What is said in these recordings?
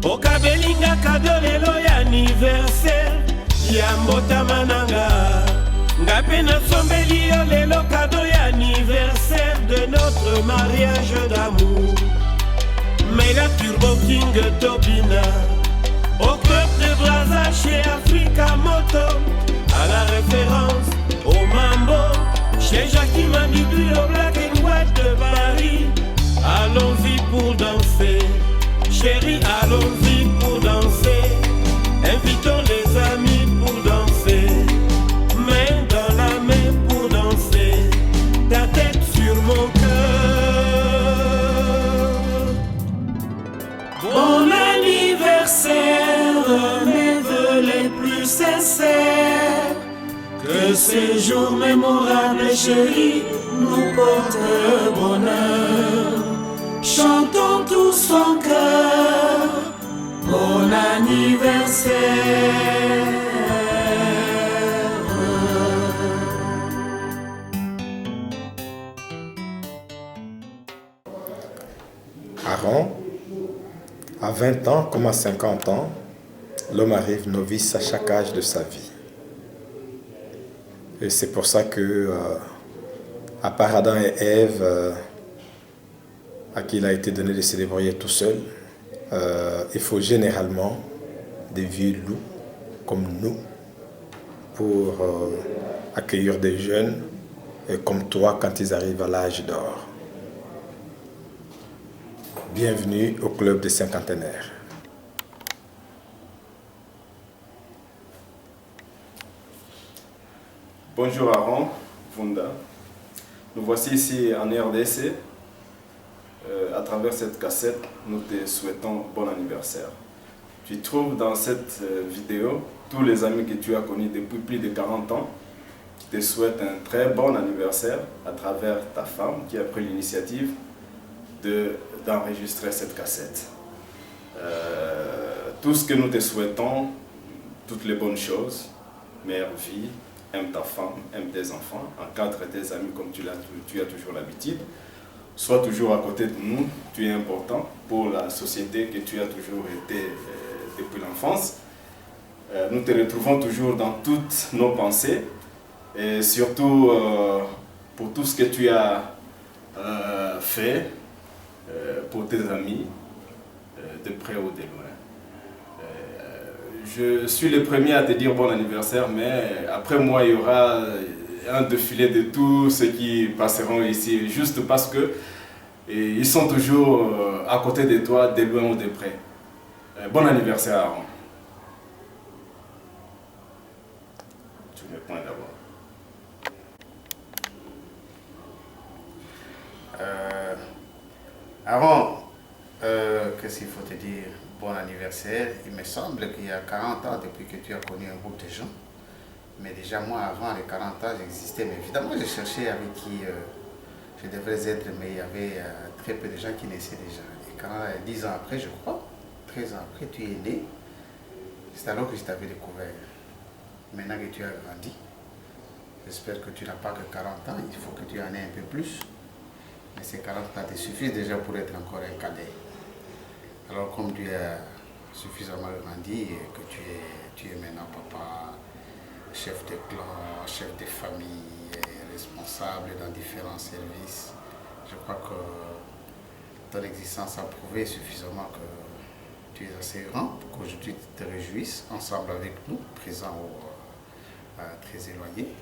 Okabelinga kado lelo ya anniversaire ya mbotama nanga. Ngape na sombeli yo lelo kado ya anniversaire de notre mariage d'amour. Mais la Turbo King Tobina au club de Brazza chez Africa Moto, à la référence au Mambo, chez Jackie Manibu au Black and White de Paris. Allons-y pour danser, chérie, allons-y pour danser. Invitons les amis pour danser, main dans la main pour danser, ta tête sur mon cœur. Bon anniversaire, mes vœux les plus sincères, que ces jours mémorables, chérie, nous portent bonheur. Chantons tous en cœur, bon anniversaire. Aaron, à 20 ans comme à 50 ans, l'homme arrive novice à chaque âge de sa vie. Et c'est pour ça que, à part Adam et Ève, à qui il a été donné de se débrouiller tout seul, il faut généralement des vieux loups comme nous pour accueillir des jeunes comme toi quand ils arrivent à l'âge d'or. Bienvenue au club des cinquantenaires. Bonjour Aaron, Funda. Nous voici ici en RDC. À travers cette cassette, nous te souhaitons bon anniversaire. Tu trouves dans cette vidéo tous les amis que tu as connus depuis plus de 40 ans qui te souhaitent un très bon anniversaire à travers ta femme qui a pris l'initiative d'enregistrer cette cassette. Tout ce que nous te souhaitons, toutes les bonnes choses, meilleure vie, aime ta femme, aime tes enfants, encadre tes amis comme tu as toujours l'habitude. Sois toujours à côté de nous, tu es important pour la société que tu as toujours été depuis l'enfance. Nous te retrouvons toujours dans toutes nos pensées et surtout pour tout ce que tu as fait pour tes amis, de près ou de loin. Je suis le premier à te dire bon anniversaire, mais après moi il y aura un défilé de tous ceux qui passeront ici, juste parce que ils sont toujours à côté de toi, de loin ou de près. Bon anniversaire Aaron. Tu me points d'abord. Aaron, qu'est-ce qu'il faut te dire? Bon anniversaire. Il me semble qu'il y a 40 ans depuis que tu as connu un groupe de gens. Mais déjà moi, avant les 40 ans, j'existais. Mais évidemment, j'ai cherché avec qui je devrais être, mais il y avait très peu de gens qui naissaient déjà. Et quand 10 ans après, je crois, 13 ans après, tu es né. C'est alors que je t'avais découvert. Maintenant que tu as grandi, j'espère que tu n'as pas que 40 ans, il faut que tu en aies un peu plus. Mais ces 40 ans te suffisent déjà pour être encore un cadet. Alors comme tu as suffisamment grandi et que tu es maintenant papa, chef de clan, chef de famille, responsable dans différents services, je crois que ton existence a prouvé suffisamment que tu es assez grand pour qu'aujourd'hui tu te réjouisses ensemble avec nous, présents ou très éloignés.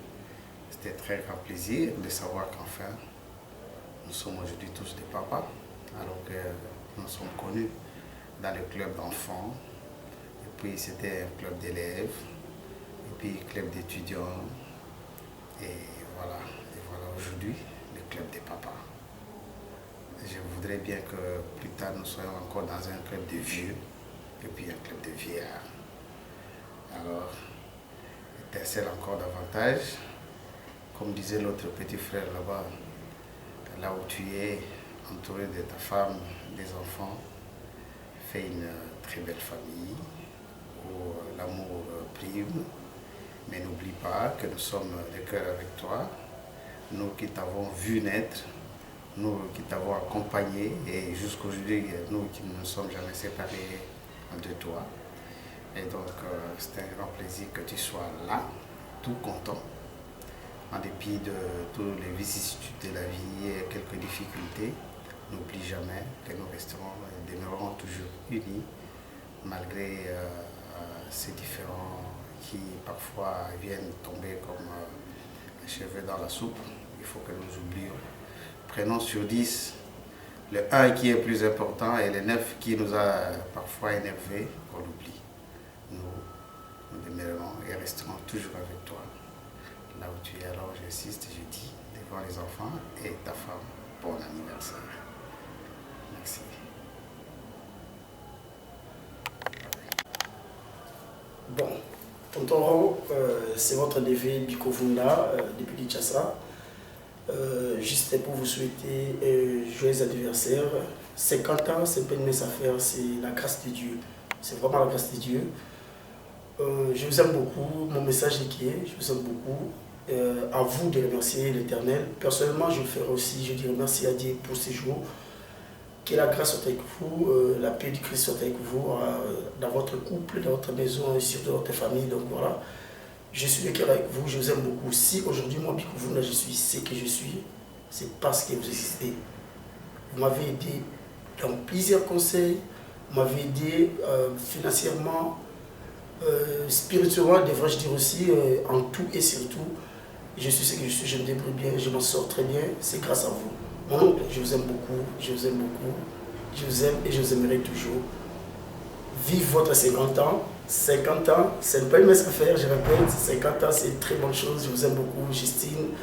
C'était un très grand plaisir de savoir qu'enfin nous sommes aujourd'hui tous des papas, alors que nous sommes connus dans le club d'enfants, et puis c'était un club d'élèves, et puis club d'étudiants, et voilà aujourd'hui le club des papas. Je voudrais bien que plus tard nous soyons encore dans un club de vieux, et puis un club de vieillards. Alors, étincelle encore davantage, comme disait l'autre petit frère là-bas, là où tu es, entouré de ta femme, des enfants, fais une très belle famille, où l'amour prime, mais n'oublie pas que nous sommes de cœur avec toi, nous qui t'avons vu naître, nous qui t'avons accompagné, et jusqu'aujourd'hui, nous qui ne nous sommes jamais séparés de toi. Et donc, c'est un grand plaisir que tu sois là, tout content, en dépit de toutes les vicissitudes de la vie et quelques difficultés. N'oublie jamais que nous resterons et demeurerons toujours unis, malgré ces différends qui parfois viennent tomber comme les cheveux dans la soupe. Il faut que nous oublions. Prenons sur 10 le 1 qui est plus important et le 9 qui nous a parfois énervés, qu'on oublie. Nous demeurerons et resterons toujours avec toi. Là où tu es, alors j'insiste, je dis devant les enfants et ta femme, bon anniversaire. Merci. Bon, tonton Ron, c'est votre neveu Bikovunda depuis Kinshasa. Juste pour vous souhaiter joyeux anniversaire. 50 ans, c'est pas une mince affaire, c'est la grâce de Dieu. C'est vraiment la grâce de Dieu. Je vous aime beaucoup, mon message est clair, je vous aime beaucoup. À vous de remercier l'Éternel. Personnellement, je le ferai aussi, je dis merci à Dieu pour ces jours. Que la grâce soit avec vous, la paix du Christ soit avec vous, dans votre couple, dans votre maison et surtout dans votre famille. Donc voilà, je suis avec vous, je vous aime beaucoup. Si aujourd'hui, moi, Bikovunda, je suis ce que je suis, c'est parce que vous existez. Vous m'avez aidé dans plusieurs conseils, vous m'avez aidé financièrement, spirituellement, devrais-je dire aussi, en tout et surtout. Je suis ce que je suis, je me débrouille bien, je m'en sors très bien, c'est grâce à vous. Mon oncle, je vous aime beaucoup, je vous aime beaucoup, je vous aime et je vous aimerai toujours. Vive votre 50 ans. 50 ans, c'est pas une mince affaire, je répète, 50 ans c'est une très bonne chose, je vous aime beaucoup, Justine,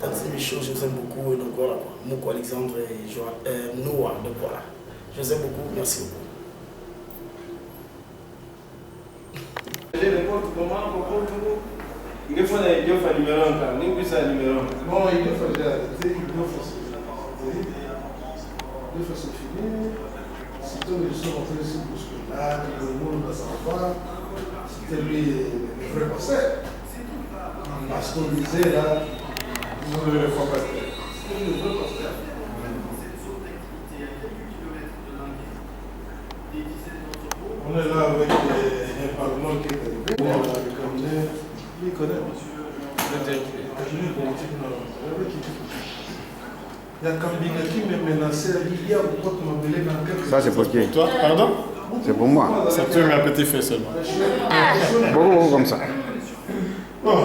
Tante Michaud, je vous aime beaucoup, donc voilà, Mouko Alexandre et Noah, donc voilà. Je vous aime beaucoup, merci beaucoup. Il faut un numéro 1, il faut un numéro 1. Non, il faut déjà. Il faut se finir. Si toi, les gens ont fait ce bousculage, le monde ne s'en va. C'était lui le vrai pasteur. Parce qu'on disait là, vous ne le faites pas. C'était le vrai pasteur. On est là avec un parlement qui est arrivé. On a le il connaît. Il y a Kambinga qui me menaçait, il y a pourquoi tu m'appelais dans quelques... Ça, c'est pour qui? Toi, pardon? C'est pour moi. C'est toi, mais un petit fait seulement. Beaucoup comme ça. Bon,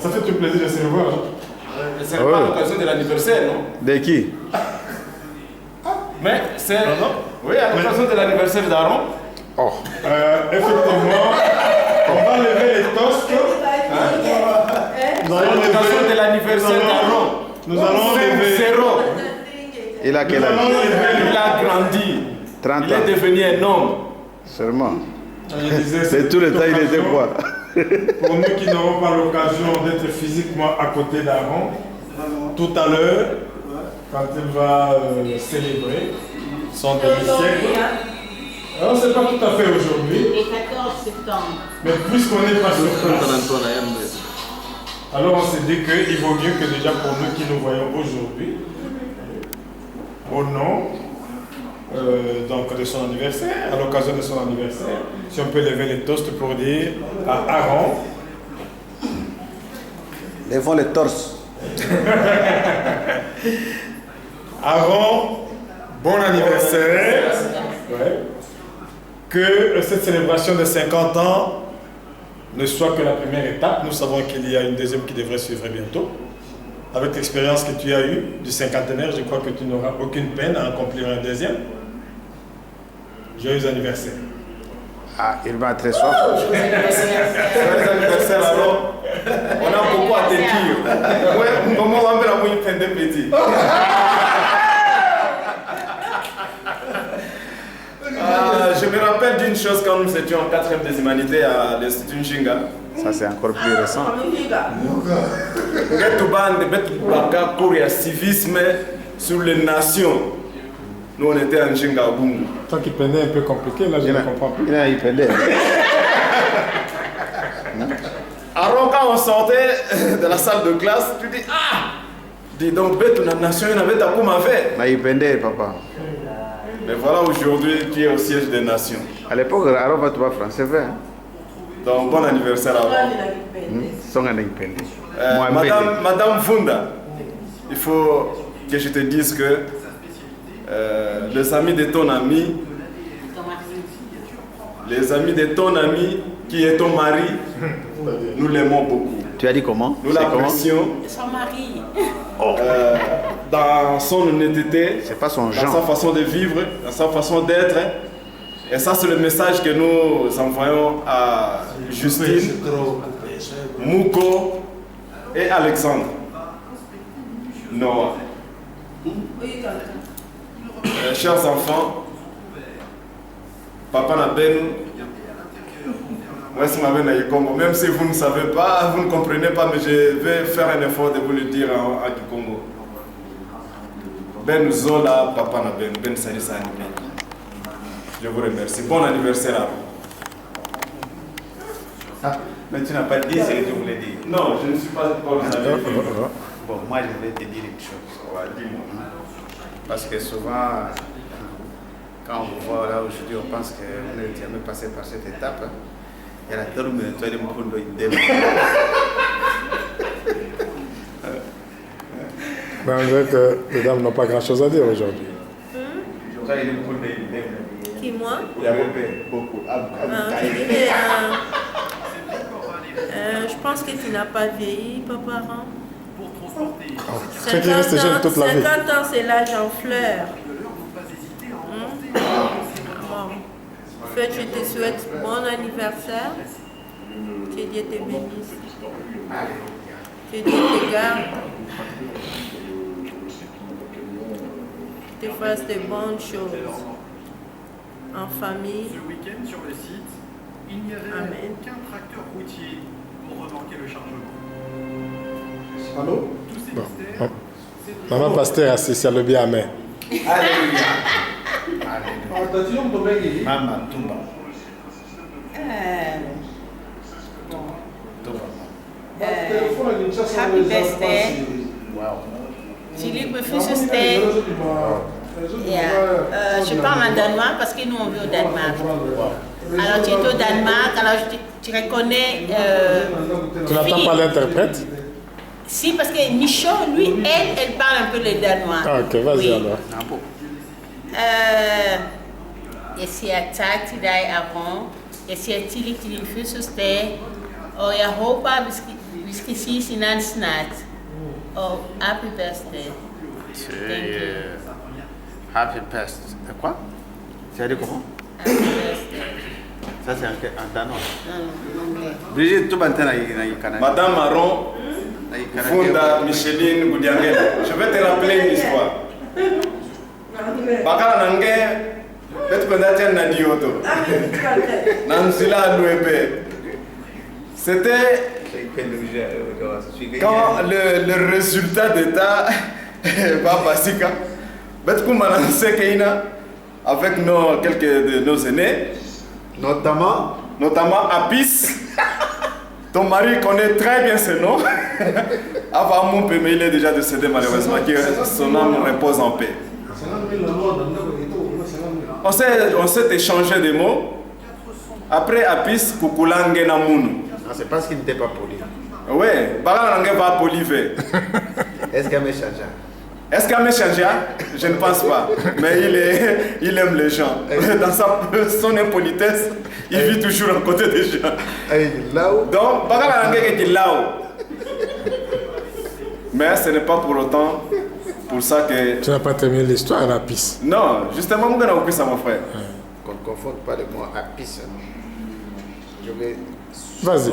ça fait tout plaisir de se revoir. C'est pas l'occasion de l'anniversaire, non? De qui? Mais c'est... Oui, à l'occasion de l'anniversaire d'Aaron. Oh. Effectivement, on va lever les toasts. À l'occasion de l'anniversaire d'Aaron. Nous allons lever... Il a quel âge? Il a grandi. 30 ans. Il est devenu un homme. Seulement. Je disais, C'est tout le temps, il était quoi? Pour nous qui n'aurons pas l'occasion d'être physiquement à côté d'Aaron, tout à l'heure, quand il va célébrer son demi-siècle, alors c'est pas tout à fait aujourd'hui, Le 14 septembre. mais puisqu'on n'est pas sur place, alors on s'est dit qu'il vaut mieux que déjà pour nous qui nous voyons aujourd'hui, au nom donc de son anniversaire, à l'occasion de son anniversaire, si on peut lever les toasts pour dire à Aaron. Levons les torses. Aaron, bon anniversaire. Ouais. Que cette célébration de 50 ans ne soit que la première étape. Nous savons qu'il y a une deuxième qui devrait suivre bientôt. Avec l'expérience que tu as eue du cinquantenaire, je crois que tu n'auras aucune peine à accomplir un deuxième. Joyeux anniversaire. Ah, il va très soif. Joyeux anniversaire, alors. On a beaucoup à te dire. Ouais, comment on va faire la mouille de petit. Je me rappelle d'une chose quand nous étions en 4e des humanités à l'Institut Nshinga. Ça, c'est encore plus récent. Civisme sur les nations. Nous, on était en Nshinga à Bungu. Toi qui peinais un peu compliqué, là, je ne comprends plus. Il pendait. Alors, quand on sortait de la salle de classe, tu dis, ah, dis donc, bête, la nation, il avait ta comme fait. Là, il pendait, papa. Mais voilà, aujourd'hui, tu es au siège des nations. À l'époque, Aaron va trouver français. Hein? Donc, bon anniversaire à vous. Son indépendant. Madame Funda, il faut que je te dise que les amis de ton ami, qui est ton mari, nous l'aimons beaucoup. Tu as dit comment? Nous l'apprécions. Son mari. Dans son honnêteté, C'est pas son dans genre. sa façon de vivre, dans sa façon d'être. Et ça, c'est le message que nous envoyons à Justine, Mouko et Alexandre. Noah. Chers enfants, Papa Nabenu, même si vous ne savez pas, vous ne comprenez pas, mais je vais faire un effort de vous le dire en Kikongo. Ben Zola, Papa Nabenu, Ben Salisa Nibeni. Je vous remercie. Bon anniversaire à vous. Ah, mais tu n'as pas dit ce que tu voulais dire. Non, je ne suis pas encore allé. Bon, moi je voulais te dire une chose. Dis-moi. Parce que souvent, quand on vous voit là aujourd'hui, on pense que vous n'êtes jamais passé par cette étape. Il y a la terme de toi de Moukondo Indem. Ben, on dirait que les dames n'ont pas grand-chose à dire aujourd'hui. Qui, moi? Il y a beaucoup. Je dirais, je pense que tu n'as pas vieilli, papa. Très qu'il reste jeune toute la vie. 50 ans, c'est l'âge en fleurs. Bon. En fait, je te souhaite bon anniversaire. Que Dieu te bénisse. Que Dieu te garde. Que tu fasses de bonnes choses. En famille. Ce week-end sur le site, il n'y avait aucun tracteur routier pour remorquer le chargement. Allô? Tous ces Bon. mystères, Maman pasteur assise à le bien amen. Alléluia. Maman, Tumba. Happy birthday. Wow. Philippe Fususte. Je parle en danois parce que nous on vit au Danemark. Alors tu es au Danemark, alors tu reconnais. Tu n'attends pas l'interprète? Si, parce que Michaud, lui, elle parle un peu le danois. Ah, ok, vas-y Oui. alors. Jag säger tack till dig Aron. Jag säger till din födelsedag. Och jag hoppas vi ska ses innan snart. Och happy birthday. Thank you. Happy birthday. Quoi? Tu as dit comment? Happy birthday. Ça c'est en danois. En anglais. Brigitte, tout le monde est Canada. Madame Maron, Funda, Micheline, Goudiangela, je vais te rappeler une histoire. Bakala Nange, peut-être que Nathan n'a dit auto. Nansila Louébé. C'était quand le résultat d'État va passer. Peut-être que Manansé Keina, avec quelques de nos aînés, notamment Apis. Ton mari connaît très bien ce nom. Avant mon père, mais il est déjà décédé malheureusement. Que son âme repose en paix. On s'est échangé des mots. Après Apis, Kukulange Namunu. C'est parce qu'il n'était pas poli. Oui, Baralange va poliver. Est-ce qu'il m'a changé? Est-ce qu'il m'a changé? Je ne pense pas. Mais il aime les gens. Dans son impolitesse, il vit toujours à côté des gens. Donc, Baralange est là. Mais ce n'est pas pour autant pour ça que... Tu n'as pas terminé l'histoire, la piste. Non, justement, je vais vous ça, mon frère. Qu'on ne confonde pas le mot Apis. Je vais... Vas-y.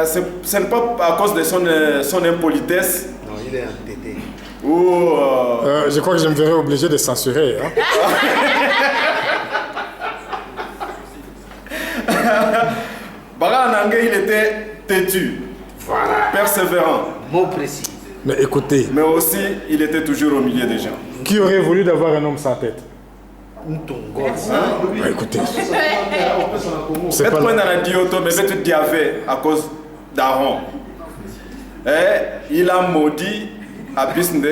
Ce n'est pas à cause de son impolitesse. Non, il est entêté. Ou... je crois que je me verrai obligé de censurer. Hein? Baranangue, il était têtu, voilà. Persévérant. Mot précis. Mais écoutez. Mais aussi, il était toujours au milieu des gens. Qui aurait voulu d'avoir un homme sans tête? Bah, écoutez. C'est pas dans la dioto, mais tu diavais à cause d'Aaron. Et il a maudit Abisnde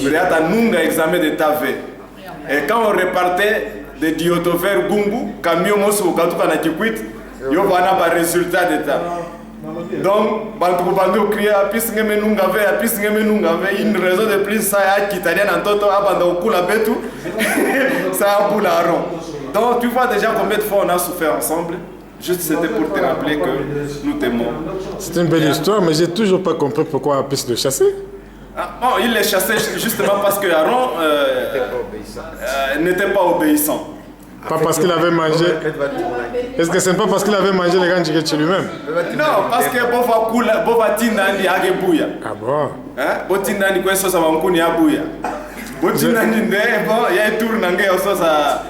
Il y a un nunga examen de tavé. Et quand on repartait de Dioto vers Gungu, camion mosso quand on a kikwit, il y a un résultat de ça. Donc, bantu crier pis ngeme nunga ve une raison de plus ça a quitté en toto abanda okula betu. Ça a pour la rond. Donc tu vois déjà combien de fois on a souffert ensemble. Juste c'était pour te rappeler que nous t'aimons. C'est une belle histoire, mais j'ai toujours pas compris pourquoi Apis le chassait. Ah, bon, il les chassait justement parce que Aaron n'était pas obéissant. Pas parce qu'il avait mangé. Est-ce que c'est pas parce qu'il avait mangé les gants chez lui-même? Non, parce que Bova Tindani a Gebuya. Ah bon? Botindani quoi ça va me connaître à Bouya. Botindani bon, il y a un tour n'angé ça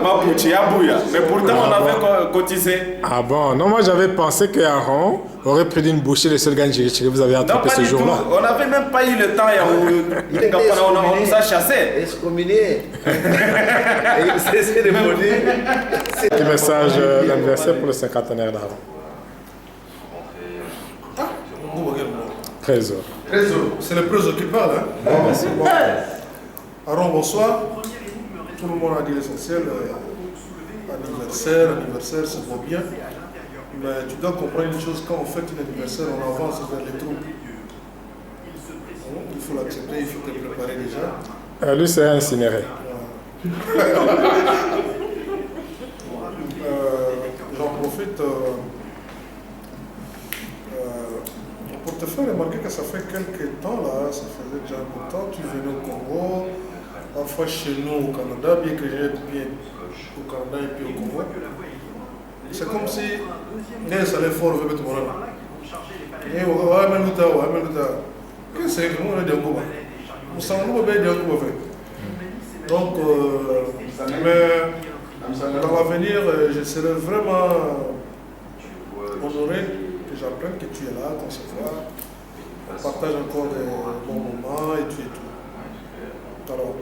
Mapuche à Bouya. Mais pourtant on avait cotisé. Ah bon? Non, moi j'avais pensé que Aaron aurait pris une bouchée de seul gants que vous avez attrapé ce jour-là. On n'avait même pas eu le temps. On nous a chassés. Excommunié. C'est de monnaie. Petit message d'anniversaire pour le cinquantenaire d'Aaron. Trésor. C'est le trésor qui parle. Hein? Bon. Aaron, bonsoir. Tout le monde a dit l'essentiel. Anniversaire, c'est beau bien. Mais tu dois comprendre une chose, quand on fête un anniversaire, on avance vers les troupes. Il faut l'accepter, il faut te préparer déjà. Lui, c'est incinéré. J'en profite pour te faire remarquer que ça fait quelques temps, là, ça faisait déjà un peu de temps, tu venais au Congo, parfois chez nous au Canada, bien que j'aille bien au Canada et puis au Congo. C'est comme si il allait fort avec tout le monde. Et on va même le que c'est que nous on est des Congo. On s'en va bien des Congo. Donc, mais dans l'avenir, je serai vraiment honoré que j'apprenne que tu es là, qu'on se voit, on partage encore des bons moments et tout et tout. Alors,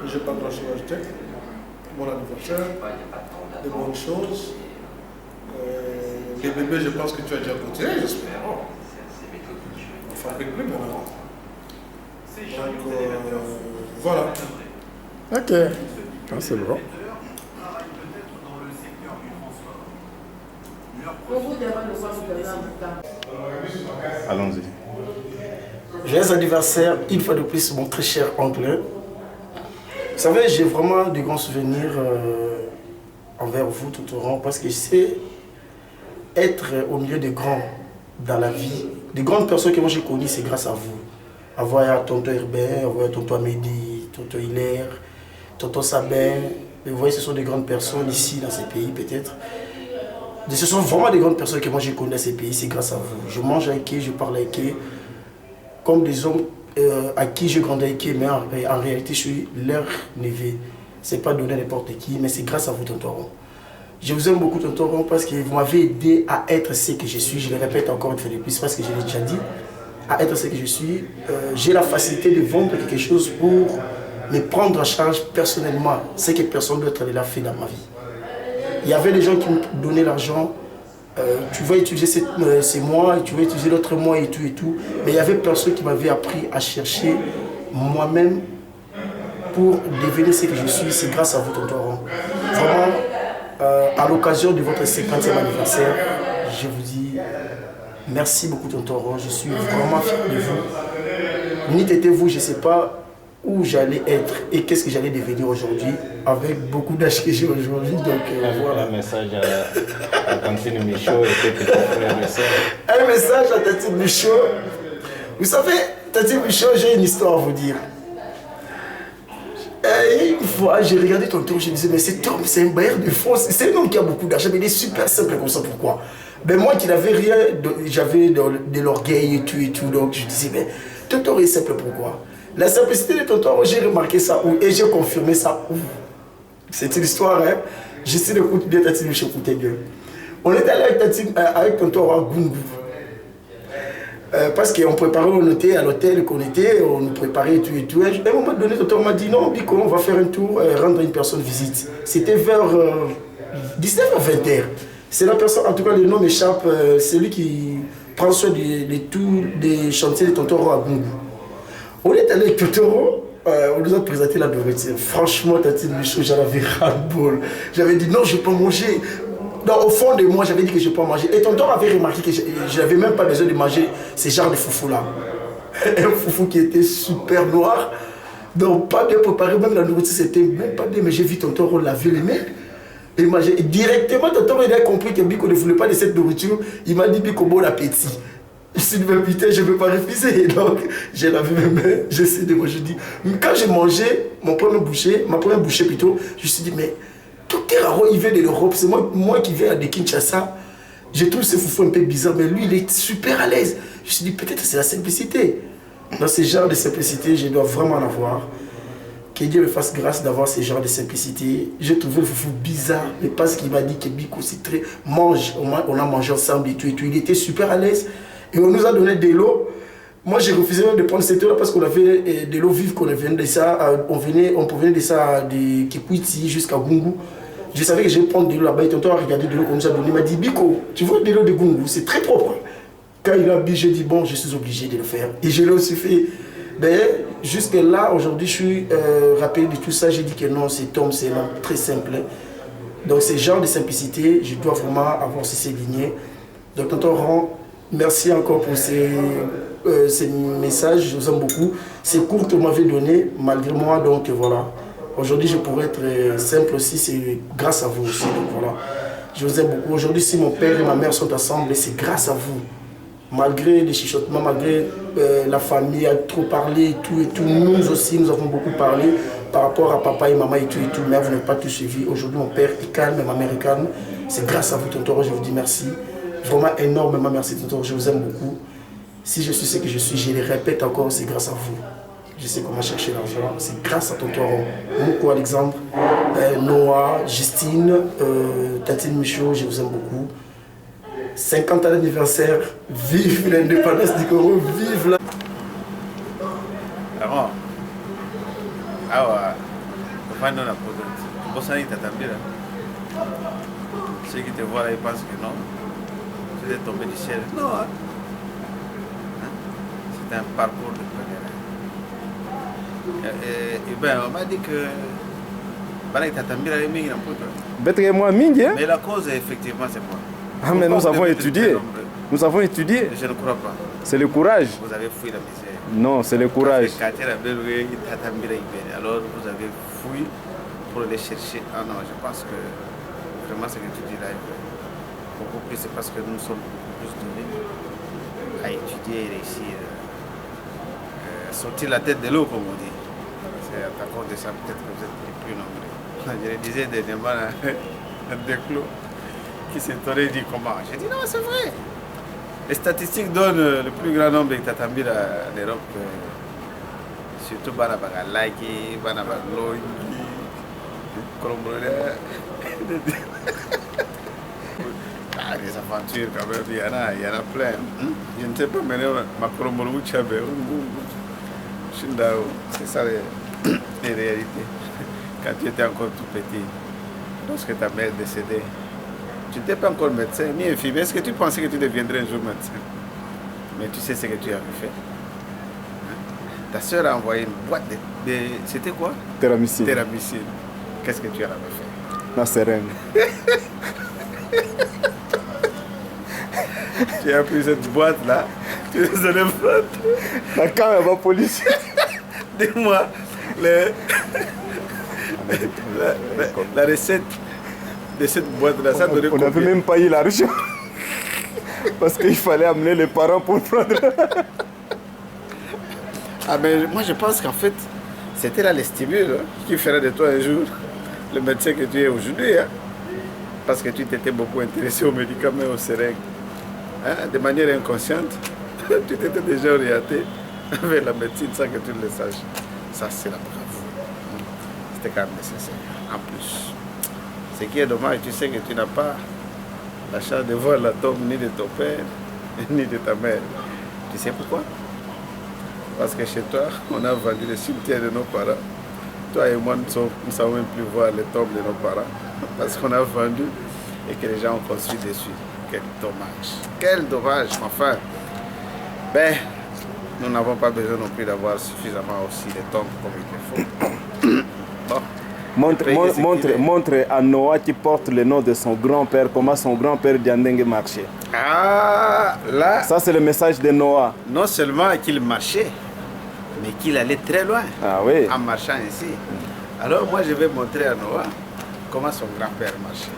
je n'ai pas grand chose à ajouter. Bon anniversaire, de bonnes choses. Les bébés, je pense que tu as déjà goûté, j'espère. On fabrique plus maintenant. Donc, voilà. Ok. Ah, c'est bon. Allons-y. Joyeux anniversaire, une fois de plus, mon très cher oncle. Vous savez, j'ai vraiment de grands souvenirs envers vous tout au long parce que je sais être au milieu des grands dans la vie. Des grandes personnes que moi j'ai connues, c'est grâce à vous. Avoir tonton Herbert, avoir tonton Amédi, tonton Hilaire, tonton Sabin. Vous voyez, ce sont des grandes personnes ici dans ces pays peut-être. Ce sont vraiment des grandes personnes que moi j'ai connues dans ces pays, c'est grâce à vous. Je mange avec eux, je parle avec eux, comme des hommes à qui je grandis avec eux, mais en réalité je suis leur neveu. Ce n'est pas donné à n'importe qui, mais c'est grâce à vous, tonton Ron. Je vous aime beaucoup, tonton Ron, parce que vous m'avez aidé à être ce que je suis. Je le répète encore une fois de plus, parce que je l'ai déjà dit. À être ce que je suis, j'ai la facilité de vendre quelque chose pour me prendre en charge personnellement, ce que personne d'autre l'a fait dans ma vie. Il y avait des gens qui me donnaient l'argent, tu vas utiliser ces mois, tu vas utiliser l'autre mois et tout, mais il y avait personne qui m'avait appris à chercher moi-même pour devenir ce que je suis. C'est grâce à vous, tonton Ron. Vraiment, à l'occasion de votre 50e anniversaire, je vous dis merci beaucoup, tonton Ron. Je suis vraiment fier de vous. Ni t'étiez-vous, je ne sais pas où j'allais être et qu'est-ce que j'allais devenir aujourd'hui, avec beaucoup d'âge que j'ai aujourd'hui. Donc voilà. Un message à Tantine Michaud et tes petits frères et sœurs. Un message à Tantine Michaud. Vous savez, Tantine Michaud, j'ai une histoire à vous dire. Et une fois, j'ai regardé tonton, je me disais, mais cet homme, c'est un bailleur de fonds, c'est un homme qui a beaucoup d'argent, mais il est super simple comme ça, pourquoi? Ben moi qui n'avais rien, j'avais de l'orgueil et tout, donc je disais, mais tonton est simple, pourquoi? La simplicité de tonton, j'ai remarqué ça où et j'ai confirmé ça où. C'est une histoire, hein. J'essaie d'écouter Tantine Michaud, écoutez bien. On était allé avec tonton à Gungu. Parce qu'on préparait, on était à l'hôtel qu'on était, on nous préparait et tout. À un moment donné, tonton m'a dit non, Biko, on va faire un tour, rendre une personne visite. C'était vers 19h ou 20h. C'est la personne, en tout cas le nom m'échappe, c'est lui qui prend soin de tous les chantiers de tonton à Gungu. On est allé avec Totoro, on nous a présenté la nourriture. Franchement, Tantine Michaud, j'en avais ras-le-bol. J'avais dit non, je ne vais pas manger. Non, au fond de moi, j'avais dit que je ne vais pas manger. Et tonton avait remarqué que je n'avais même pas besoin de manger ces genres de foufou-là. Un foufou qui était super noir. Donc, pas bien préparé, même la nourriture, c'était même pas bien. Mais j'ai vu tonton laver les mains. Et directement, tonton il a compris que Biko ne voulait pas de cette nourriture. Il m'a dit Biko, bon appétit. Je suis dit, putain, je ne peux pas refuser. Donc, j'ai lavé mes mains, j'essaie de manger. Quand j'ai mangé ma première bouchée plutôt, je me suis dit, mais Docteur Aro, il vient de l'Europe, c'est moi qui viens de Kinshasa. Je trouve ce foufou un peu bizarre, mais lui, il est super à l'aise. Je me suis dit, peut-être c'est la simplicité. Dans ce genre de simplicité, je dois vraiment en avoir. Que Dieu me fasse grâce d'avoir ce genre de simplicité. J'ai trouvé le foufou bizarre, mais parce qu'il m'a dit que Biko, c'est très... Mange, on a mangé ensemble et tout. Il était super à l'aise. Et on nous a donné de l'eau. Moi, j'ai refusé de prendre cette eau-là parce qu'on avait de l'eau vive, qu'on venait de ça. On provenait de ça, de Kikwiti jusqu'à Gungu. Je savais que je vais prendre de l'eau là-bas. Et tonton a regardé de l'eau qu'on nous a donné. Il m'a dit, Biko, tu veux de l'eau de Gungu? C'est très propre. Quand il a bu, j'ai dit, bon, je suis obligé de le faire. Et je l'ai aussi fait. Mais jusque là, aujourd'hui, je suis rappelé de tout ça. J'ai dit que non, cet homme, c'est très simple. Donc, ce genre de simplicité, je dois vraiment avoir ces lignées. Donc, tonton Ron, merci encore pour ces messages, je vous aime beaucoup. C'est court que vous m'avez donné, malgré moi, donc voilà. Aujourd'hui, je pourrais être simple aussi, c'est grâce à vous aussi, donc voilà. Je vous aime beaucoup. Aujourd'hui, si mon père et ma mère sont ensemble, c'est grâce à vous. Malgré les chuchotements, malgré la famille a trop parlé et tout, nous aussi, nous avons beaucoup parlé par rapport à papa et maman et tout, mais vous n'avez pas tout suivi. Aujourd'hui, mon père est calme, ma mère est calme. C'est grâce à vous, tonton, je vous dis merci. Vraiment énormément merci, tonton, je vous aime beaucoup. Si je suis ce que je suis, je le répète encore, c'est grâce à vous. Je sais comment chercher l'argent, c'est grâce à tonton Mouko, Alexandre, Noah, Justine, Tantine Michaud, je vous aime beaucoup. 50 ans d'anniversaire, vive l'indépendance du Congo, vive la... Alors, on a ceux qui te voient là, ils pensent que non, tu es tombé du ciel. Non, hein? C'est un parcours de pèlerin. Et ben, on m'a dit que mais la cause, effectivement, c'est quoi? Ah, mais nous avons étudié. Nous avons étudié. Je ne crois pas. C'est le courage. Vous avez fouillé la misère. Non, c'est le courage. Alors vous avez fouillé pour les chercher. Ah non, je pense que vraiment ce que tu dis là est vrai. Beaucoup plus, c'est parce que nous sommes beaucoup plus donnés à étudier et réussir. Sortir la tête de l'eau, comme on dit. C'est à cause de ça peut-être que vous êtes les plus nombreux. Je le disais dernièrement à des clos qui s'étonnaient, dit comment. J'ai dit non, c'est vrai. Les statistiques donnent le plus grand nombre de Tatambi à l'Europe, surtout Banabaga Laiki, Banabaga Loïki, Colombrolais. Ah, des aventures quand même, il y en a plein. Je ne sais pas, mais ma Colombrolou Tchabé, c'est ça les réalités. Quand tu étais encore tout petit, lorsque ta mère est décédée, tu n'étais pas encore médecin, ni infirmier. Est-ce que tu pensais que tu deviendrais un jour médecin? Mais tu sais ce que tu avais fait. Ta soeur a envoyé une boîte de c'était quoi? Téramycine. Téramycine. Qu'est-ce que tu en avais fait? La seringue. Tu as pris cette boîte-là, tu les as prendre. La caméra va police. Dis-moi, la recette de cette boîte-là, ça donnait combien? On n'avait même pas eu l'argent. Parce qu'il fallait amener les parents pour prendre. Ah ben moi je pense qu'en fait, c'était là les stimules qui ferait de toi un jour le médecin que tu es aujourd'hui. Hein? Parce que tu t'étais beaucoup intéressé aux médicaments et aux seringues. Hein? De manière inconsciente, tu t'étais déjà orienté vers la médecine sans que tu le saches. Ça c'est la preuve. C'était quand même nécessaire. En plus. Ce qui est dommage, tu sais que tu n'as pas la chance de voir la tombe ni de ton père, ni de ta mère. Tu sais pourquoi? Parce que chez toi, on a vendu le cimetière de nos parents. Toi et moi, nous ne savons même plus voir les tombes de nos parents. Parce qu'on a vendu et que les gens ont construit dessus. Quel dommage. Quel dommage, enfin. Ben, nous n'avons pas besoin non plus d'avoir suffisamment aussi de temps comme il le faut. Bon. Montre à Noah qui porte le nom de son grand-père, comment son grand-père Diandenge marchait. Ah, là. Ça, c'est le message de Noah. Non seulement qu'il marchait, mais qu'il allait très loin. Ah oui. En marchant ici. Alors, moi, je vais montrer à Noah comment son grand-père marchait.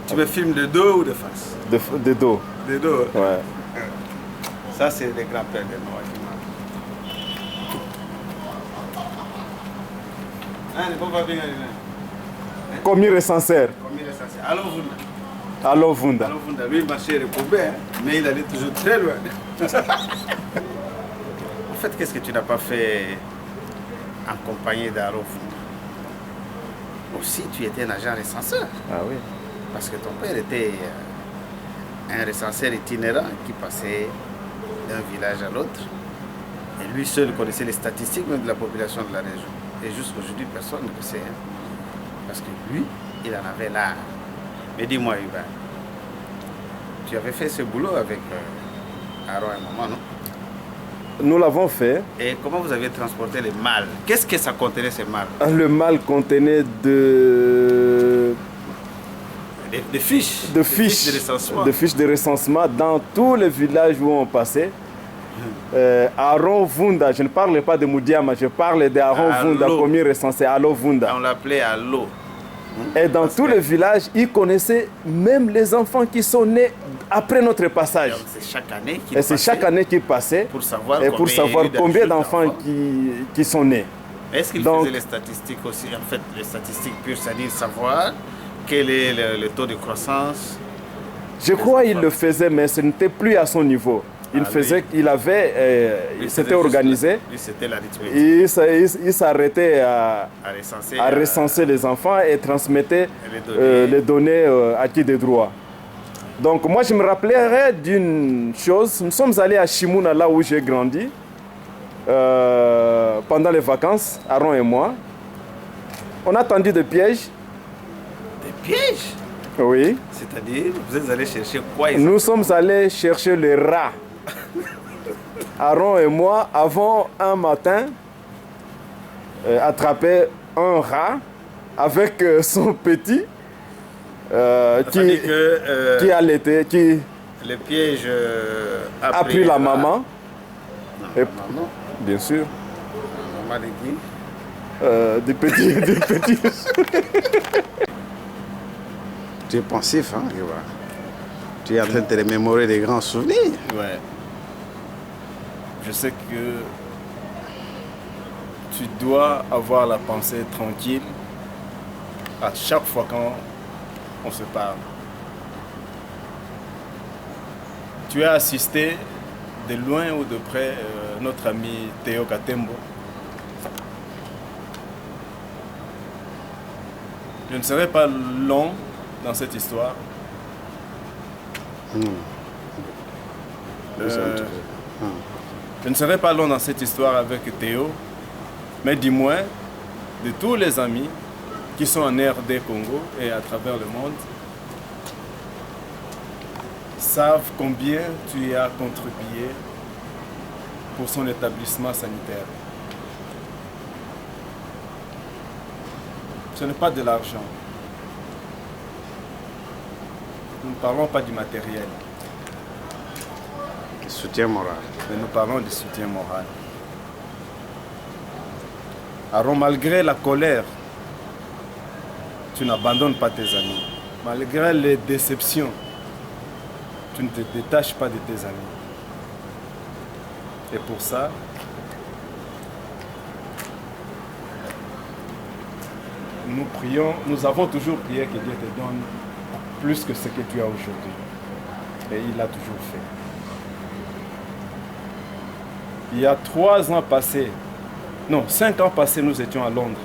Tu me filmes de dos ou de face? De dos. De dos. Ouais. Ça, c'est le grand-père de Noah qui marche. Commis recenseur. Allô, Vunda. Allô, Vunda. Allô, Vunda. Lui, il marchait recourbé, mais il allait toujours très loin. En fait, qu'est-ce que tu n'as pas fait en compagnie d'Allô, Vunda? Aussi, tu étais un agent recenseur. Ah oui. Parce que ton père était un recenseur itinérant qui passait d'un village à l'autre. Et lui seul connaissait les statistiques même de la population de la région. Et jusqu'aujourd'hui, personne ne le sait. Hein. Parce que lui, il en avait l'art. Mais dis-moi, Hubert, tu avais fait ce boulot avec Aaron et maman, non? Nous l'avons fait. Et comment vous avez transporté les mâles? Qu'est-ce que ça contenait, ces mâles? Le mâle contenait des fiches. De fiches de recensement dans tous les villages où on passait. Aaron Vunda, je ne parle pas de Moudiama, je parle d'Aaron Vunda, premier recensé, Allo Vunda. On l'appelait Allo. Et dans tous les villages, il connaissait même les enfants qui sont nés après notre passage. C'est chaque année qu'il passait. Et c'est chaque année qu'il passait pour savoir combien d'enfants qui sont nés. Est-ce qu'il faisait les statistiques aussi? En fait, les statistiques pures, c'est-à-dire savoir quel est le taux de croissance? Je crois qu'il le faisait, mais ce n'était plus à son niveau. Il faisait, il s'était organisé. C'était l'arithmétique. Il s'arrêtait à recenser les enfants et transmettait les données à qui de droit. Donc moi je me rappellerai d'une chose. Nous sommes allés à Shimouna, là où j'ai grandi, pendant les vacances, Aaron et moi. On a tendu des pièges. Des pièges? Oui. C'est-à-dire, vous êtes allés chercher quoi exactement? Nous sommes allés chercher les rats. Aaron et moi avons un matin attrapé un rat avec son petit qui allaitait, qui le piège a pris la maman. Non, bien sûr. La maman de qui? Des petits. Tu es pensif, hein, tu es en train de te remémorer des grands souvenirs. Ouais. Je sais que tu dois avoir la pensée tranquille à chaque fois quand on se parle. Tu as assisté de loin ou de près notre ami Théo Katembo. Je ne serai pas long dans cette histoire. Je ne serai pas long dans cette histoire avec Théo, mais dis-moi, de tous les amis qui sont en RD Congo et à travers le monde, savent combien tu as contribué pour son établissement sanitaire. Ce n'est pas de l'argent. Nous ne parlons pas du matériel. Soutien moral. Mais nous parlons de soutien moral. Alors malgré la colère, tu n'abandonnes pas tes amis. Malgré les déceptions, tu ne te détaches pas de tes amis. Et pour ça, nous prions, nous avons toujours prié que Dieu te donne plus que ce que tu as aujourd'hui. Et il l'a toujours fait. Il y a 3 ans passés, non, 5 ans passés, nous étions à Londres,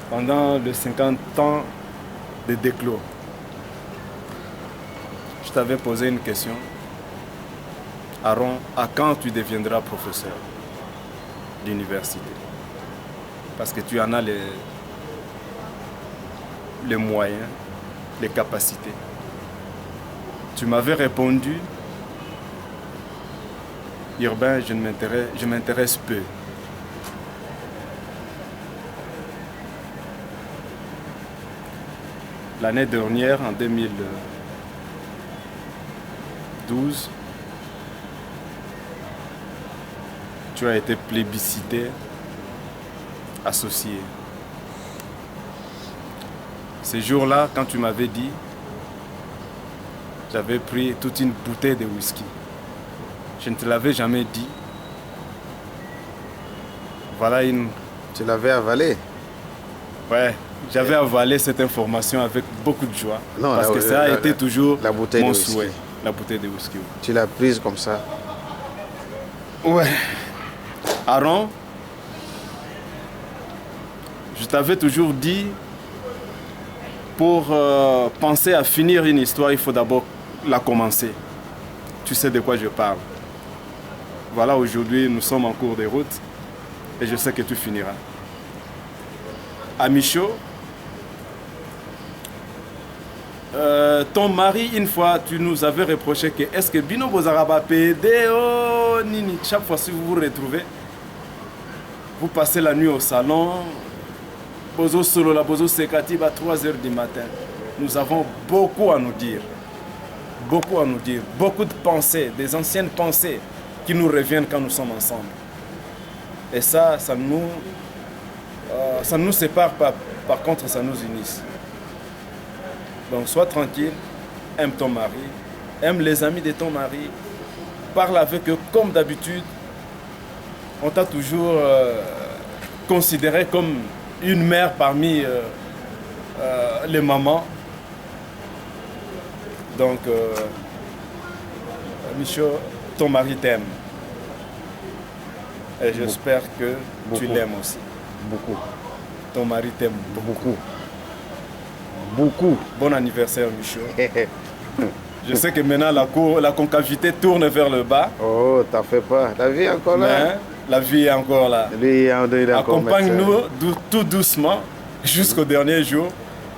pendant les 50 ans de Déclos. Je t'avais posé une question. Aaron, à quand tu deviendras professeur d'université? Parce que tu en as les moyens, les capacités. Tu m'avais répondu urbain, je m'intéresse peu. L'année dernière, en 2012, tu as été plébiscité, associé. Ce jour-là, quand tu m'avais dit, j'avais pris toute une bouteille de whisky. Je ne te l'avais jamais dit. Voilà une... Tu l'avais avalé? Ouais, j'avais avalé cette information avec beaucoup de joie. Non, parce que ça a été toujours la bouteille mon de whisky. souhait. La bouteille de whisky. Tu l'as prise comme ça? Ouais. Aaron, je t'avais toujours dit, pour penser à finir une histoire, il faut d'abord la commencer. Tu sais de quoi je parle. Voilà, aujourd'hui, nous sommes en cours de route et je sais que tu finiras. À Michaud, ton mari, une fois, tu nous avais reproché que est-ce que Bino Bozaraba PD, oh, Nini, chaque fois si vous vous retrouvez, vous passez la nuit au salon, Bozo Solo, la Bozo Sekati, à 3 h du matin. Nous avons beaucoup à nous dire. Beaucoup à nous dire. Beaucoup de pensées, des anciennes pensées qui nous reviennent quand nous sommes ensemble. Et ça ne nous sépare pas. Par contre, ça nous unit. Donc, sois tranquille. Aime ton mari. Aime les amis de ton mari. Parle avec eux comme d'habitude. On t'a toujours considéré comme une mère parmi les mamans. Donc, Michaud, ton mari t'aime. Et j'espère que tu l'aimes aussi. Beaucoup. Ton mari t'aime beaucoup. Beaucoup. Bon anniversaire, Michaud. Je sais que maintenant la concavité tourne vers le bas. Oh, t'en fais pas. La vie est encore là. Mais la vie est encore là. Accompagne-nous tout doucement jusqu'au dernier jour.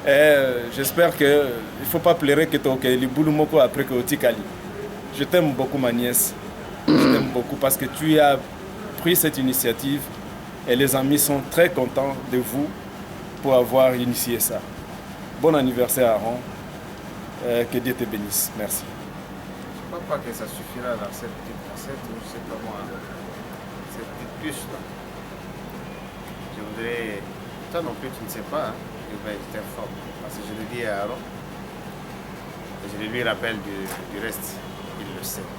Et j'espère qu'il ne faut pas pleurer que tu aies boulot après que tu Kali. Je t'aime beaucoup, ma nièce. Je t'aime beaucoup parce que tu as pris cette initiative et les amis sont très contents de vous pour avoir initié ça. Bon anniversaire, Aaron. Que Dieu te bénisse. Merci. Je ne crois pas que ça suffira dans cette petite cassette ou je sais pas moi, cette petite puce là. Je voudrais. Toi non plus, tu ne sais pas, hein? Je t'informe. Parce que je le dis à Aaron. Et je lui rappelle du reste. Il le sait.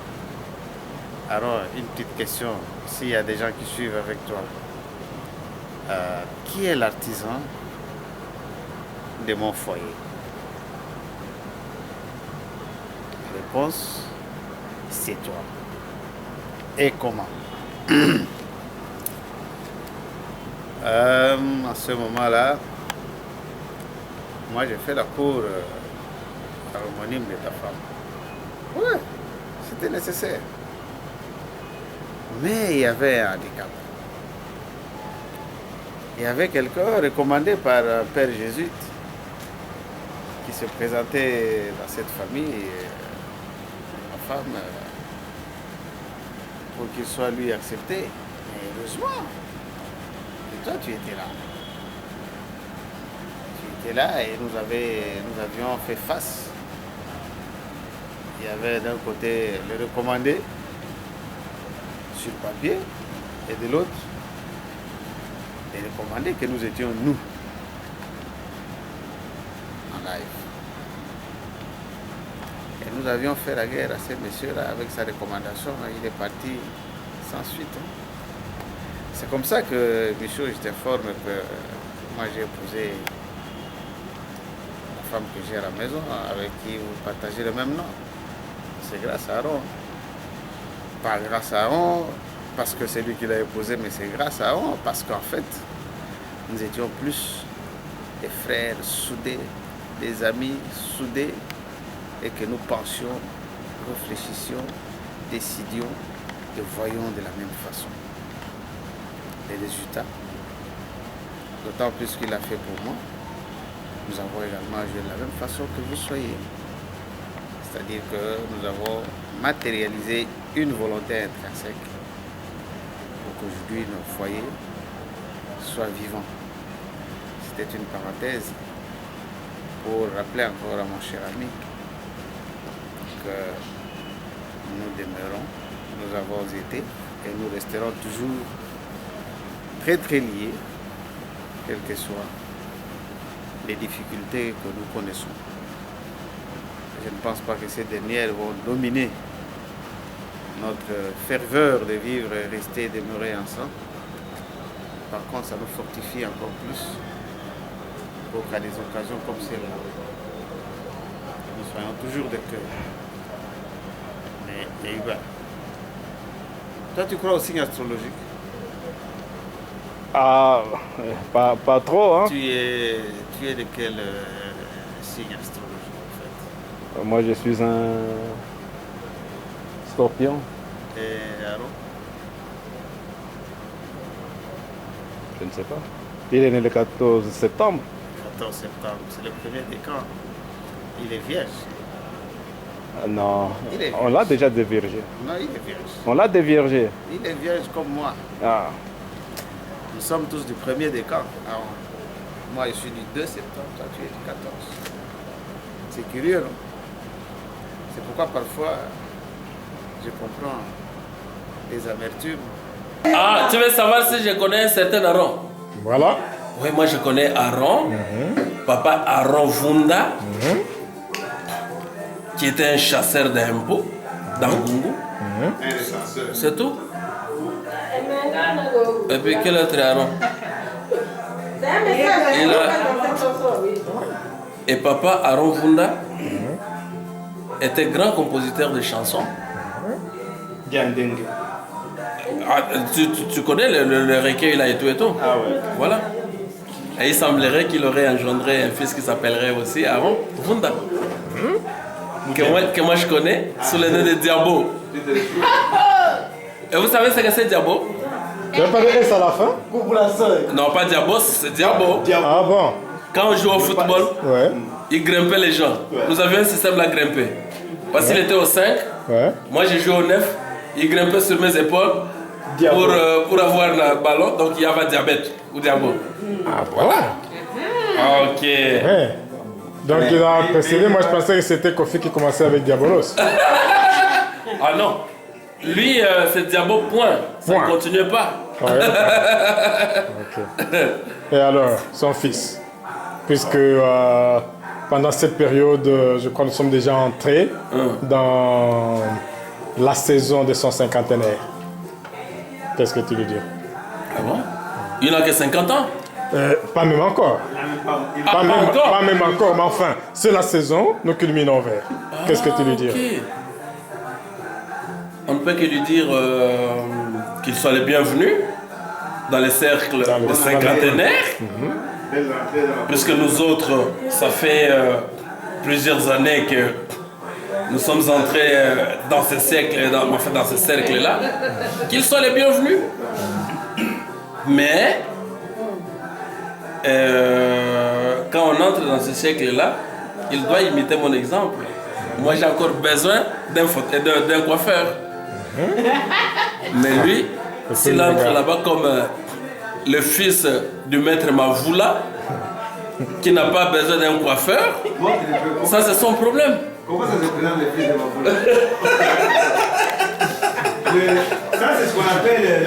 Aaron, une petite question. S'il y a des gens qui suivent avec toi, qui est l'artisan de mon foyer? Réponse, c'est toi. Et comment? À ce moment-là, moi j'ai fait la cour harmonique de ta femme. Ouais, c'était nécessaire. Mais il y avait un handicap. Il y avait quelqu'un recommandé par un père jésuite qui se présentait dans cette famille. Ma femme, pour qu'il soit lui accepté. Mais heureusement, et toi tu étais là. Tu étais là et nous avions fait face. Il y avait d'un côté le recommandé sur papier et de l'autre les recommandés que nous étions nous en live. Et nous avions fait la guerre à ce monsieur-là avec sa recommandation. Il est parti sans suite. C'est comme ça que, Michaud, je t'informe que moi j'ai épousé la femme que j'ai à la maison, avec qui vous partagez le même nom. C'est grâce à Aaron. Pas grâce à Aaron, parce que c'est lui qui l'a épousé, mais c'est grâce à Aaron, parce qu'en fait, nous étions plus des frères soudés, des amis soudés, et que nous pensions, réfléchissions, décidions et voyions de la même façon les résultats. D'autant plus qu'il a fait pour moi, nous avons également joué de la même façon que vous soyez. C'est-à-dire que nous avons matérialisé une volonté intrinsèque pour qu'aujourd'hui nos foyers soient vivants. C'était une parenthèse pour rappeler encore à mon cher ami que nous demeurons, nous avons été et nous resterons toujours très très liés, quelles que soient les difficultés que nous connaissons. Je ne pense pas que ces dernières vont dominer notre ferveur de vivre et rester demeurer ensemble. Par contre, ça nous fortifie encore plus pour qu'à des occasions comme celle-là, nous soyons toujours de cœur. Mais Iba, toi tu crois au signe astrologique? Ah, pas trop, hein. Tu es de quel signe astrologique en fait? Moi je suis un scorpion. Et Aaron? Je ne sais pas. Il est né le 14 septembre. 14 septembre, c'est le premier décan. Il est vierge. Non, Il est on l'a déjà déviergé. Non, il est vierge. On l'a déviergé. Il est vierge comme moi. Ah. Nous sommes tous du premier décan. Alors, moi, je suis du 2 septembre, toi, tu es du 14. C'est curieux, non? C'est pourquoi parfois, je comprends les amertumes. Ah, tu veux savoir si je connais un certain Aaron? Voilà. Oui, moi je connais Aaron, papa Aaron Vunda, qui était un chasseur d'impôts dans Gungu. C'est tout. Et puis quel autre Aaron? Et papa Aaron Vunda était grand compositeur de chansons. Ah, tu connais le recueil là et tout et tout? Ah ouais. Voilà. Et il semblerait qu'il aurait engendré un fils qui s'appellerait aussi Aaron Vunda. Que moi je connais sous le nom de Diabo. Et vous savez ce que c'est Diabo? Tu n'as pas de S à la fin? Non, pas Diabo, c'est Diabo. Ah bon? Quand on joue au football, il grimpait les gens. Nous avions un système là grimper. Parce qu'il était au 5, moi j'ai joué au 9, il grimpait sur mes épaules pour avoir le ballon, donc il y avait diabète ou Diabo. Ah voilà. Ok. Ouais. Donc il a précédé, moi je pensais que c'était Kofi qui commençait avec Diabolos. Ah non. Lui, c'est Diabo, point. Ça ne continue pas. Ouais. Ok. Et alors, son fils, puisque pendant cette période, je crois que nous sommes déjà entrés dans la saison de son cinquantenaire. Qu'est-ce que tu veux dire? Ah bon? Il n'a que 50 ans? Pas même encore. Pas même encore, mais enfin, c'est la saison, nous culminons vers. Qu'est-ce que tu lui dis? On ne peut que lui dire qu'il soit le bienvenu dans les cercles de cinquantenaires. Puisque nous autres, ça fait plusieurs années que nous sommes entrés dans ce cercle-là. Qu'il soit le bienvenu. Mais quand on entre dans ce siècle-là, il doit imiter mon exemple. Moi, j'ai encore besoin d'un coiffeur. Mais lui, s'il entre là-bas comme le fils du maître Mavoula, qui n'a pas besoin d'un coiffeur, ça c'est son problème. Comment ça se présente le fils de Mavoula? Ça c'est ce qu'on appelle...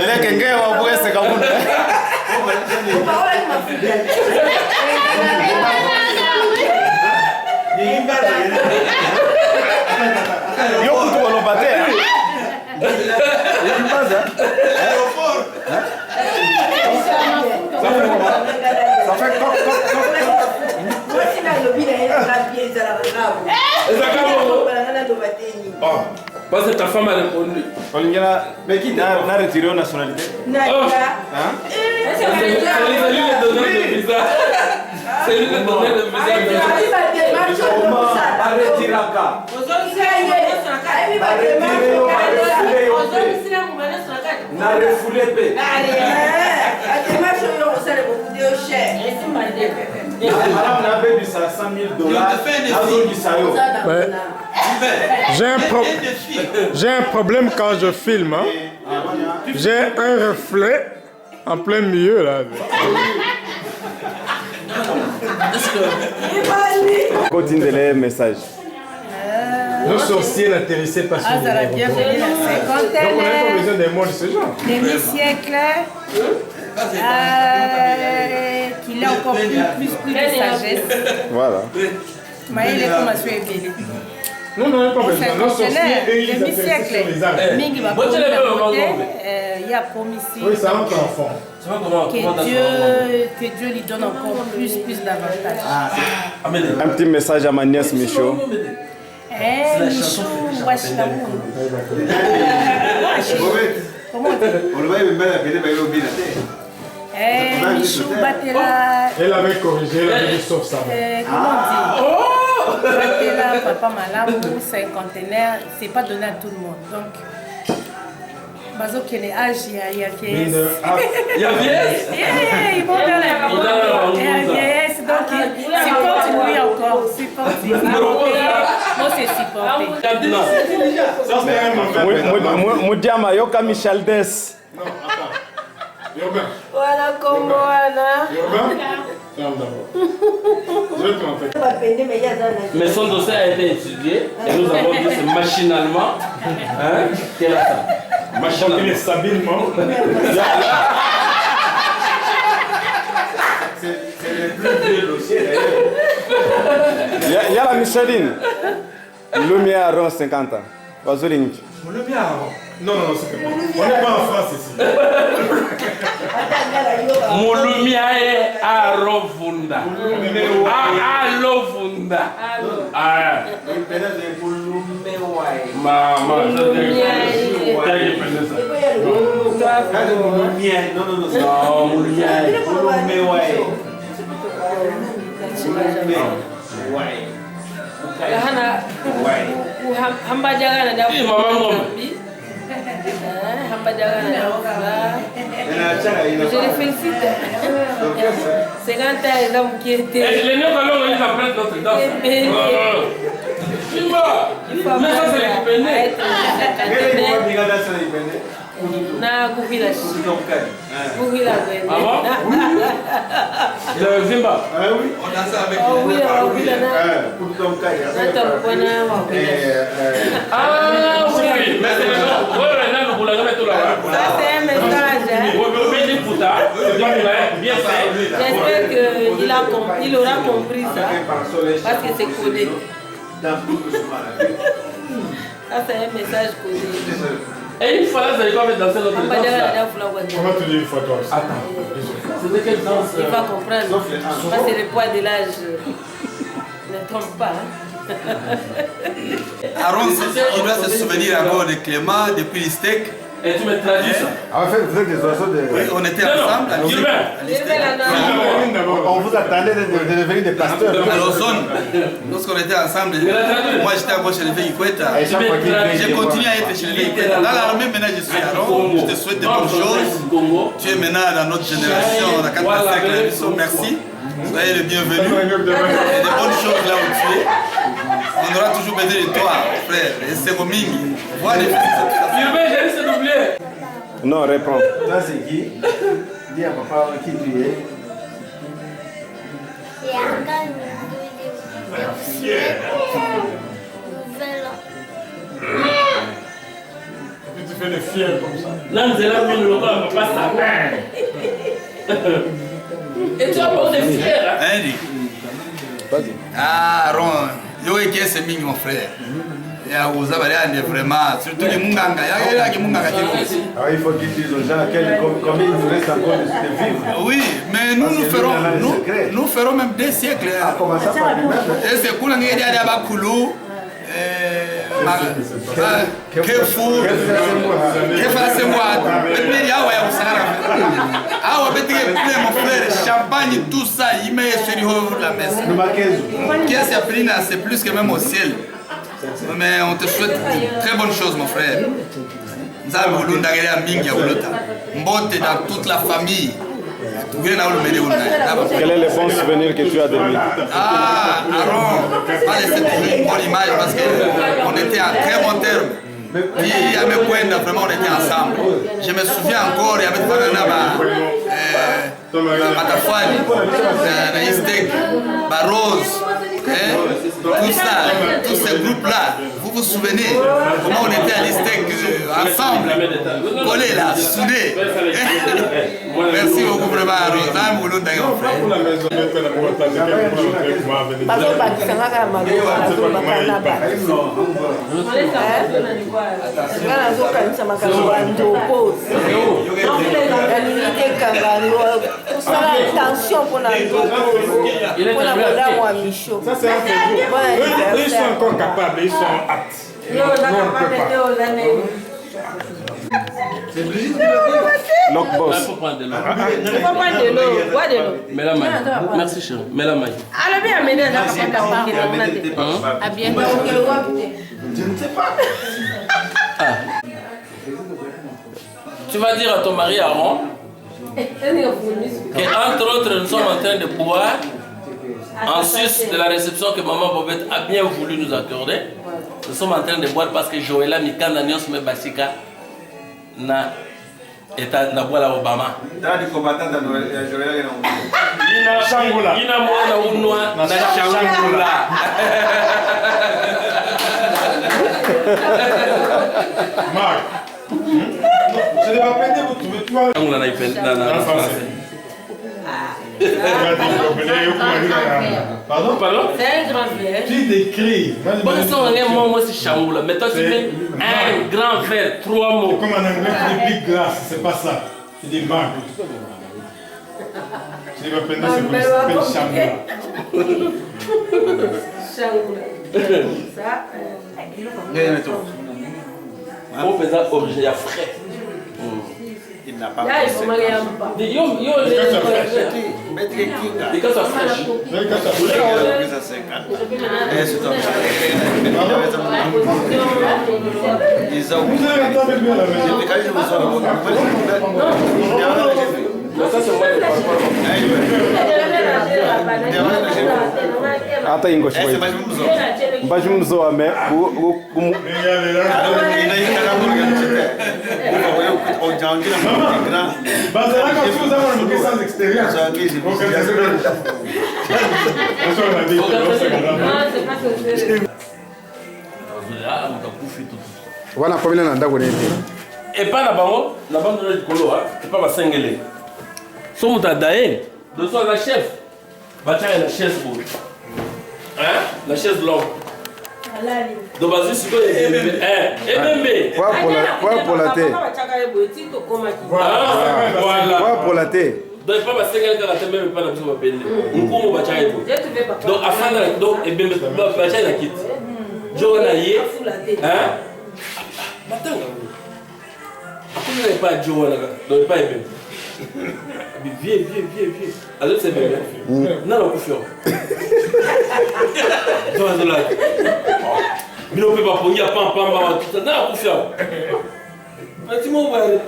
Parce que ta femme a répondu. Mais qui n'a retiré la nationalité? C'est lui le donneur de visa. C'est lui le donneur de visa. J'ai un problème quand je filme. Hein. J'ai un reflet en plein milieu là. Continue les messages. Nos sorciers intéressés par ce bienvenue la cinquantaine. Donc on n'a pas besoin des mots de ce genre. Demi-siècle. Qu'il a encore plus de sagesse. Voilà. Mais il est comme un suébélé. Non, non, pas besoin. Nos sorciers, ils intéressent sur les âges. Mingi va il y a promis ici. Oui, ça entre enfant. Que Dieu lui donne encore plus d'avantages. Un petit message à ma nièce Michaud. Michou, wesh la comment on dit Michou Batela. Elle avait corrigé, elle avait dit sauf ça. Comment on dit Batela, papa Malamou, cinquantenaire, c'est pas donné à tout le monde. Donc, Bazo qui est âge, il y a vieillesse. Il y a vieillesse? Ils vont dans la vie. Il y a vieillesse, donc supporte lui encore. Supporte. Moi, c'est supporter. Moudiama, Yoka Michel Des. Voilà comment Anna. Mais son dossier a été étudié et nous avons dit c'est machinalement. Hein? Quel est ça? Machinalement. Stabilement. C'est le plus vieux dossier d'ailleurs. Il y a la Micheline. Lumière Aron 50 ans. Vazoling. Lumière Aron. Non, non, c'est pas. On n'est pas en France ici. Mulumiae Arovunda. Alovunda. Maman, je les félicite. C'est quand les hommes qui étaient. Les néons, ils apprennent notre danse. Il faut mais ça, c'est na kuvila kuvila le Zimba. Ah oui, on a ça avec oui, mais j'espère qu'il aura compris ça parce que c'est codé. Ça c'est un message codé. Et une fois là, vous allez pas mettre danser notre danse là. Comment tu dis une fois toi aussi? Attends. C'était quelle danse? Il va comprendre. Parce que le poids de l'âge ne trompe pas. Aaron, il doit se souvenir encore de Clément depuis l'Istec. Et tu me traduis ça? En fait, vous êtes des oiseaux de... Oui, on était ensemble à l'Istec. On vous attendait de devenir des pasteurs. À l'Ozone, lorsqu'on était ensemble, moi j'étais encore chez le Veille Kweta. J'ai continué à être chez le Veille Kweta. Dans l'armée, maintenant je suis Aaron. Je te souhaite de bonnes choses. Tu es maintenant dans notre génération, dans la 4e siècle. Merci. Soyez le bienvenu. Et de bonnes choses là où tu es. On aura toujours besoin de toi, frère. Et c'est au Mingi. Voilà les j'ai oublié. Non, réponds. Toi, c'est qui? Dis à papa qui tu es. C'est un gars Tu fais des fiers comme ça. Là, nous allons venir le voir, papa, ça. Et tu as pas des fiers, hein? Ah, Aaron, yo et c'est Mingi, mon frère. Vous avez vraiment, surtout les Munganga. Il faut qu'ils disent aux gens combien il nous reste encore de vivre. Oui, mais nous ferons même 2 siècles. Et c'est cool, on est allé à Bakoulou. Champagne, tout ça, il met sur la messe. C'est plus que même au ciel. Mais on te souhaite de très bonnes choses, mon frère. Mbote dans toute la famille, Quel est le bon souvenir que tu as de lui? Ah, Aaron, pas laisser tomber une bonne image parce qu'on était en très bon terme. Puis il y avait Gwenda, vraiment on était ensemble. Je me souviens encore, il y avait Matafali, Naïstek, Barose, tout ça, tous ces groupes-là. Vous vous souvenez comment on était à l'Istek ensemble, collés là, soudés. Merci beaucoup vraiment, Rosanne Moulou d'ailleurs. Ça c'est un peu ils sont encore capables, ils sont aptes. Non, on ne peut Lock boss. Il faut prendre de l'eau. Il faut prendre de l'eau. Bois de l'eau. Mets la main. Merci chérie. Mets la main. Alors bien amener dans la à bien. Je ne sais pas. Tu vas dire à ton mari Aaron qu'entre autres nous sommes en train de boire en sus de la réception que maman Bobette a bien voulu nous accorder. Nous sommes en train de boire parce que Joëla Mikanda Nyos me Basika na boire Obama. Ina mwana unwa na shangula. Marc, je l'ai appelé vous trouver toi. On a appelé dans français. Pardon? C'est un grand verre. Tu décris. Bon, ça on est moi c'est Changoula. Mais toi tu mets un grand verre, 3 mots. Comme en anglais tu dis big glass, c'est pas ça. Tu dis Marc. Je l'ai appelé c'est comme ça s'appelle Changoula. Ça. On fait ça originaire frais. Il n'a pas là, il faut marier un pas. Les cas sont fraîches. Hata ingoshi kwa mbaji mzo ame wana komina na ndako nete et pas la bango la bande de kolo et pas ma singele so mutadae de so la chef bacha la chaise pour hein la chaise longue do bazi siko ebembe pour la thé voilà pour la thé donc pas ma singele quand la thé même pas na biso mapende nkumu bacha ebo donc afana donc ebembe bacha na kit jo na ye hein matanga il n'y pas de Joe là, il n'y a pas de bébé. Viens. Alors c'est bébé. Non, non, confiant. Tu vas là. Mais on ne peut pas prendre pam, tout ça. Non, confiant. Mais tu m'as envoyé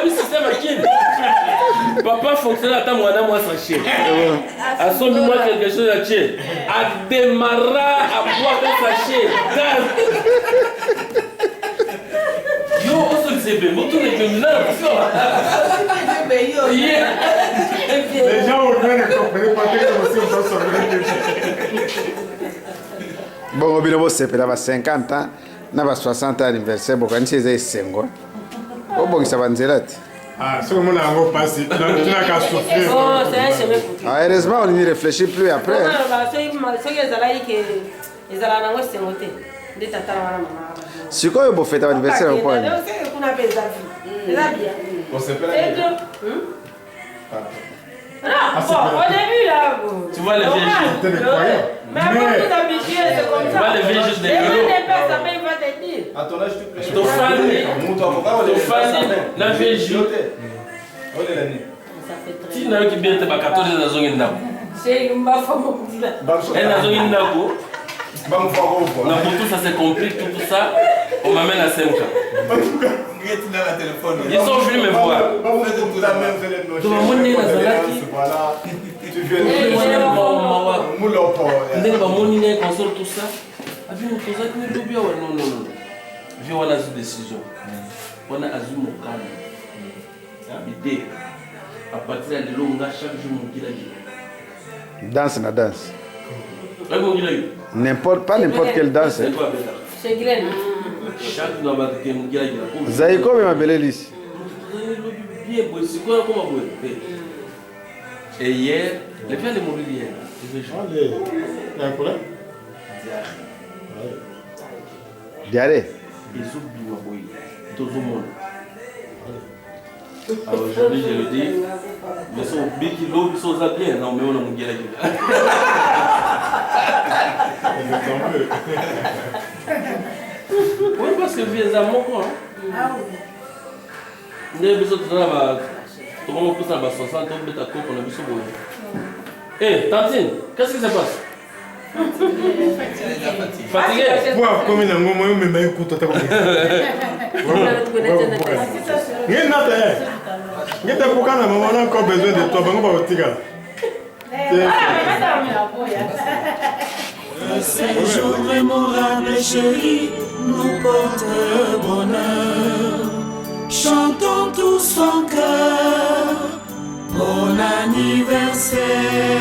le système à qui? Papa fonctionne à ta moi sachet. À son moi quelque chose à chier. À démarrer à boire un sachet. Yo, on se dit bien, mon tour est bien là. Les gens ont bien compris parce que aussi on doit sortir. Bon, on va sepela 50 ans, na 60 anniversaire, bokanisi eza esengo. Obongisa banzelati. Ah, ce moment-là, on va passer. Tu n'as qu'à souffrir. Oh, c'est un chemin pour toi. Ah, heureusement, on n'y réfléchit plus après. Sikoyo bo fête anniversaire ou quoi? On s'appelle. Ah, bon, au début là, tu vois les vieilles choses. Mais avant tout habitué, c'est comme ça. Tu vois les vieilles choses des vélos. Il va te dire. À ton âge, tu peux. Ton fan, la vieille chose. Si tu n'as pas bien te bakato de la zone là. C'est une baffe mon petit là. Elle a zone là. Na pour tout ça c'est compliqué tout ça. On m'amène à Semka. Ils sont venus me voir. On a une décision. On a une habité. À partir de l'onga, chaque jour, mon Danse na danse. Pas n'importe quelle danse. C'est Glen. Chaque jour, Zaïko me m'appelait Lys. Et hier, les filles de mourir hier. Il y a un problème? Diarrhée. Ils oublient tout le monde. Alors aujourd'hui, je le dis, mais son big l'eau, ils sont bien. Non, mais on a mon gars oui, parce que viens à mon coin. Ah oui. On a besoin de travailler. Tout le monde peut s'en 60, on peut t'accorder, on a besoin de. Hé, Tantine, qu'est-ce qui se passe? Fatigué? Pourquoi comme il a un moment où il m'a écouté? Il y a encore besoin de toi, un séjour mémorable, chérie, nous porte bonheur. Chantons tous en cœur, bon anniversaire.